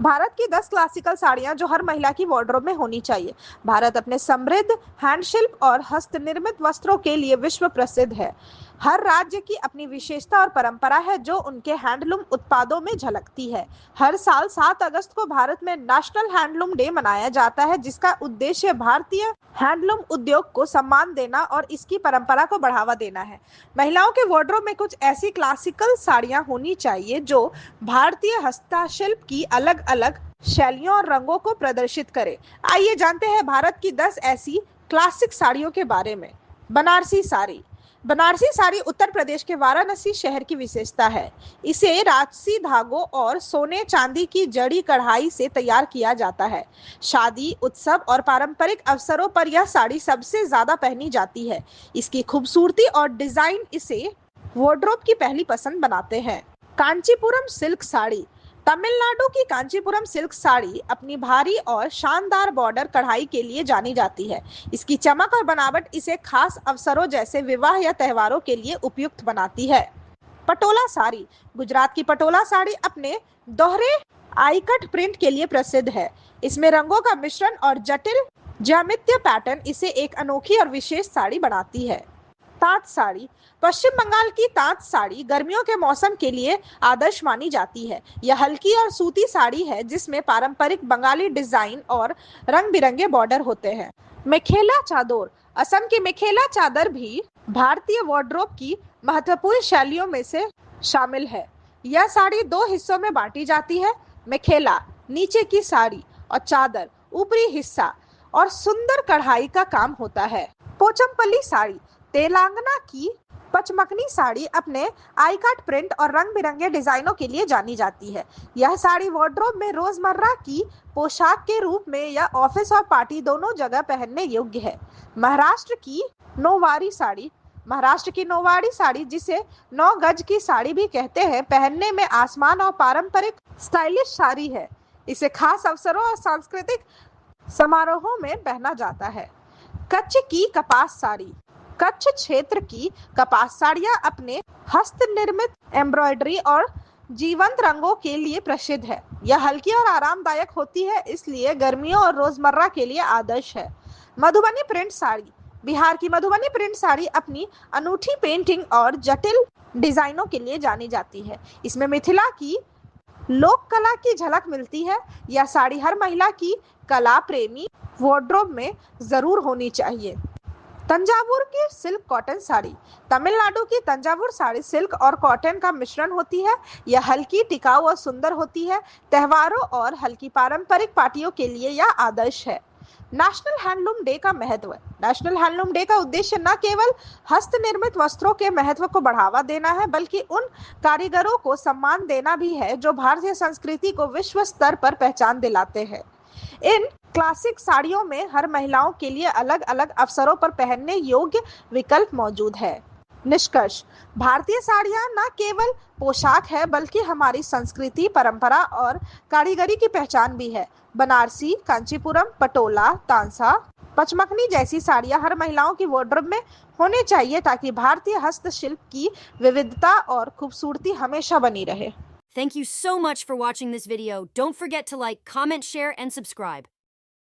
भारत की 10 क्लासिकल साड़ियां जो हर महिला की वार्डरोब में होनी चाहिए। भारत अपने समृद्ध हैंडशिल्प और हस्तनिर्मित वस्त्रों के लिए विश्व प्रसिद्ध है। हर राज्य की अपनी विशेषता और परंपरा है जो उनके हैंडलूम उत्पादों में झलकती है। हर साल 7 अगस्त को भारत में नेशनल हैंडलूम डे मनाया जाता है, जिसका उद्देश्य भारतीय हैंडलूम उद्योग को सम्मान देना और इसकी परंपरा को बढ़ावा देना है। महिलाओं के वार्डरोब में कुछ ऐसी क्लासिकल साड़ियां होनी चाहिए जो भारतीय हस्तशिल्प की अलग अलग शैलियों और रंगों को प्रदर्शित करे। आइए जानते हैं भारत की 10 ऐसी क्लासिक साड़ियों के बारे में। बनारसी साड़ी। बनारसी साड़ी उत्तर प्रदेश के वाराणसी शहर की विशेषता है। इसे राजसी धागों और सोने चांदी की जड़ी कढ़ाई से तैयार किया जाता है। शादी, उत्सव और पारंपरिक अवसरों पर यह साड़ी सबसे ज्यादा पहनी जाती है। इसकी खूबसूरती और डिजाइन इसे वार्डरोब की पहली पसंद बनाते हैं। कांचीपुरम सिल्क साड़ी। तमिलनाडु की कांचीपुरम सिल्क साड़ी अपनी भारी और शानदार बॉर्डर कढ़ाई के लिए जानी जाती है। इसकी चमक और बनावट इसे खास अवसरों जैसे विवाह या त्योहारों के लिए उपयुक्त बनाती है। पटोला साड़ी। गुजरात की पटोला साड़ी अपने दोहरे आईकट प्रिंट के लिए प्रसिद्ध है। इसमें रंगों का मिश्रण और जटिल ज्यामितीय पैटर्न इसे एक अनोखी और विशेष साड़ी बनाती है। ताँत साड़ी। पश्चिम बंगाल की ताँत साड़ी गर्मियों के मौसम के लिए आदर्श मानी जाती है। यह हल्की और सूती साड़ी है जिसमें पारंपरिक बंगाली डिजाइन और रंग बिरंगे बॉर्डर होते हैं। मेखेला चादर। असम की मेखेला चादर भी भारतीय वार्डरोब की महत्वपूर्ण शैलियों में से शामिल है। यह साड़ी दो हिस्सों में बांटी जाती है। मेखेला नीचे की साड़ी और चादर ऊपरी हिस्सा और सुंदर कढ़ाई का काम होता है। पोचमपल्ली साड़ी। तेलंगाना की पचमकनी साड़ी अपने आई कार्ड प्रिंट और रंग बिरंगे डिजाइनों के लिए जानी जाती है। यह साड़ी वार्डरोब में रोजमर्रा की पोशाक के रूप में या ऑफिस और पार्टी दोनों जगह पहनने योग्य है। महाराष्ट्र की नौवारी साड़ी। महाराष्ट्र की नौवारी साड़ी, जिसे 9 गज की साड़ी भी कहते हैं, पहनने में आसमान और पारंपरिक स्टाइलिश साड़ी है। इसे खास अवसरों और सांस्कृतिक समारोहों में पहना जाता है। कच्छ की कपास साड़ी। कच्छ क्षेत्र की कपास साड़ियां अपने हस्त निर्मित एम्ब्रॉयडरी और जीवंत रंगों के लिए प्रसिद्ध है। यह हल्की और आरामदायक होती है, इसलिए गर्मियों और रोजमर्रा के लिए आदर्श है। मधुबनी प्रिंट साड़ी। बिहार की मधुबनी प्रिंट साड़ी अपनी अनूठी पेंटिंग और जटिल डिजाइनों के लिए जानी जाती है। इसमें मिथिला की लोक कला की झलक मिलती है। यह साड़ी हर महिला की कला प्रेमी वार्डरोब में जरूर होनी चाहिए। तंजावुर की सिल्क कॉटन साड़ी। तमिलनाडु की तंजावुर साड़ी सिल्क और कॉटन का मिश्रण होती है। यह हल्की, टिकाऊ और सुंदर होती है। त्योहारों और हल्की पारंपरिक पार्टियों के लिए यह आदर्श है। नेशनल हैंडलूम डे का महत्व। नेशनल हैंडलूम डे का उद्देश्य न केवल हस्त निर्मित वस्त्रों के महत्व को बढ़ावा देना है, बल्कि उन कारीगरों को सम्मान देना भी है जो भारतीय संस्कृति को विश्व स्तर पर पहचान दिलाते हैं। इन क्लासिक साड़ियों में हर महिलाओं के लिए अलग अलग अवसरों पर पहनने योग्य विकल्प मौजूद है। निष्कर्ष। भारतीय साड़ियां न केवल पोशाक है, बल्कि हमारी संस्कृति, परंपरा और कारीगरी की पहचान भी है। बनारसी, कांचीपुरम, पटोला, तांसा, पचमकनी जैसी साड़ियां हर महिलाओं की वार्डरोब में होनी चाहिए ताकि भारतीय हस्तशिल्प की विविधता और खूबसूरती हमेशा बनी रहे। Thank you so much for watching this video. Don't forget to like, comment, share, and subscribe.